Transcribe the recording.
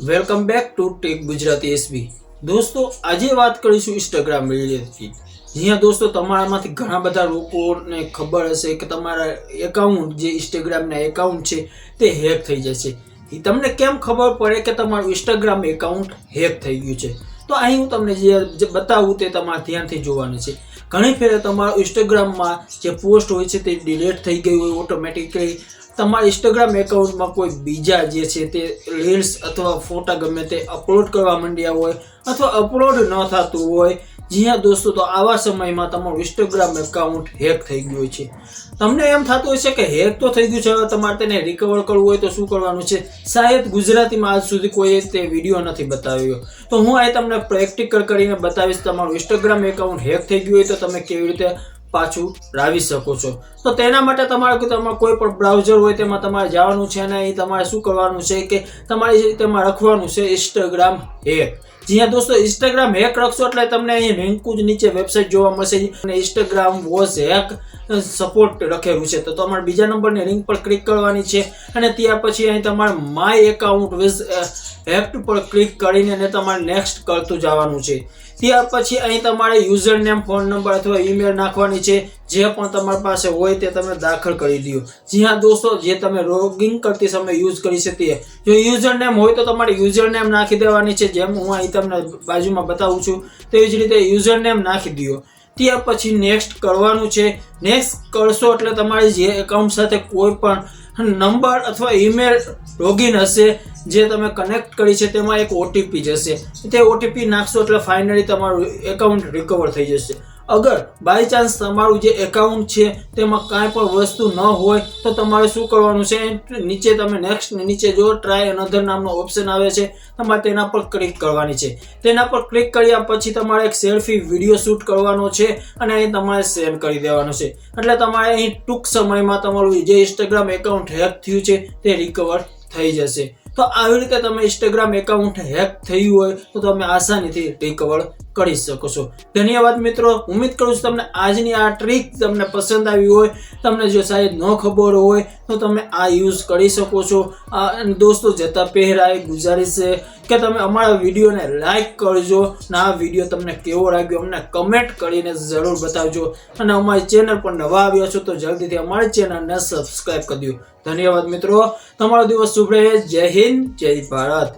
Welcome back to tech Gujarati SB. દોસ્તો, આજે વાત કરીશું ઇન્સ્ટાગ્રામ રીલ્સથી. જ્યાં દોસ્તો તમારામાંથી ઘણા બધા લોકોને ખબર હશે કે તમારા એકાઉન્ટ જે ઇન્સ્ટાગ્રામના એકાઉન્ટ છે તે હેક થઈ જશે. તમને કેમ ખબર પડે કે તમારું ઇન્સ્ટાગ્રામ એકાઉન્ટ હેક થઈ ગયું છે? તો અહીં હું તમને જે બતાવું તે તમારે ધ્યાનથી જોવાનું છે. ઘણી ફેરે તમારું ઇન્સ્ટાગ્રામમાં જે પોસ્ટ હોય છે તે ડિલીટ થઈ ગઈ હોય ઓટોમેટિકલી. તમારા ઇન્સ્ટાગ્રામ એકાઉન્ટમાં કોઈ બીજા જે છે તે રીલ્સ અથવા ફોટા ગમે તે અપલોડ કરવા માંડ્યા હોય અથવા અપલોડ ન થતું હોય. જ્યાં દોસ્તો, તો આવા સમયમાં તમારું ઇન્સ્ટાગ્રામ એકાઉન્ટ હેક થઈ ગયું છે. તમને એમ થતું હશે કે હેક તો થઈ ગયું છે, હવે તમારે તેને રિકવર કરવું હોય તો શું કરવાનું છે? શાયદ ગુજરાતીમાં આજ સુધી કોઈએ તે વિડીયો નથી બતાવ્યો, તો હું અહીં તમને પ્રેક્ટિકલ કરીને બતાવીશ. તમારું ઇન્સ્ટાગ્રામ એકાઉન્ટ હેક થઈ ગયું હોય તો તમે કેવી રીતે પાછું લાવી શકો છો. તો તેના માટે તમારે કોઈ પણ બ્રાઉઝર હોય તેમાં તમારે જવાનું છે અને અહીં તમારે શું કરવાનું છે કે તમારે તેમાં લખવાનું છે ઇન્સ્ટાગ્રામ હેક. જ્યાં દોસ્તો ઇન્સ્ટાગ્રામ હેક લખશો એટલે તમને અહીં લિંક જ નીચે વેબસાઇટ જોવા મળશે અને ઇન્સ્ટાગ્રામ વોઝ હેક સપોર્ટ લખેલું છે. તો તમારે બીજા નંબરની લિંક પર ક્લિક કરવાની છે અને ત્યાર પછી અહીં તમારે માય એકાઉન્ટ વિઝ હેક્ડ પર ક્લિક કરીને તમારે નેક્સ્ટ કરતું જવાનું છે. ત્યાર પછી અહીં તમારે યુઝર નેમ, ફોન નંબર અથવા ઈમેલ નાખવાની છે. જે પણ તમારી પાસે હોય તે તમે દાખલ કરી દો. જ્યાં દોસ્તો, જે તમે લોગિન કરતી સમય યુઝ કરી છે તે, જો યુઝર નેમ હોય તો તમારે યુઝર નેમ નાખી દેવાની છે. જેમ હું અહીં તમને બાજુમાં બતાવું છું તેવી જ રીતે યુઝર નેમ નાખી દો. ત્યાર પછી નેક્સ્ટ કરવાનું છે. નેક્સ્ટ કરશો એટલે તમારી જે એકાઉન્ટ સાથે કોઈ પણ નંબર અથવા ઈમેલ લોગિન હશે જે તમે કનેક્ટ કરી છે તેમાં એક ઓટીપી જશે. તે ઓટીપી નાખશો એટલે ફાઇનલી તમારું એકાઉન્ટ રિકવર થઈ જશે. અગર બાય ચાન્સ તમારું જે એકાઉન્ટ છે તેમાં કાંઈ પણ વસ્તુ ન હોય તો તમારે શું કરવાનું છે? નીચે તમે નેક્સ્ટ નીચે જો ટ્રાય અનધર નામનો ઓપ્શન આવે છે, તમારે તેના પર ક્લિક કરવાની છે. તેના પર ક્લિક કર્યા પછી તમારે એક સેલ્ફી વિડીયો શૂટ કરવાનો છે અને અહીં તમારે સેન્ડ કરી દેવાનો છે. એટલે તમારે અહીં ટૂંક સમયમાં તમારું જે ઇન્સ્ટાગ્રામ એકાઉન્ટ હેક થયું છે તે રિકવર થઈ જશે. તો આવી રીતે તમે ઇન્સ્ટાગ્રામ એકાઉન્ટ હેક થયું હોય તો તમે આસાનીથી રિકવર કરી શકો છો. ધન્યવાદ મિત્રો. ઉમ્મીદ કરું છું તમને આજની આ ટ્રીક તમને પસંદ આવી હોય. તમને જો શાયદ ન ખબર હોય તો તમે આ યુઝ કરી શકો છો. દોસ્તો, જતા પહેલા એક ગુજારિશ છે કે તમે અમારા વિડીયોને લાઈક કરજો અને આ વિડીયો તમને કેવો લાગ્યો અમને કમેન્ટ કરીને જરૂર બતાવજો. અને અમારી ચેનલ પર નવા આવ્યા છો તો જલ્દીથી અમારી ચેનલને સબસ્ક્રાઈબ કરી દો. ધન્યવાદ મિત્રો. તમારો દિવસ શુભ રહે. જય હિન્દ, જય ભારત.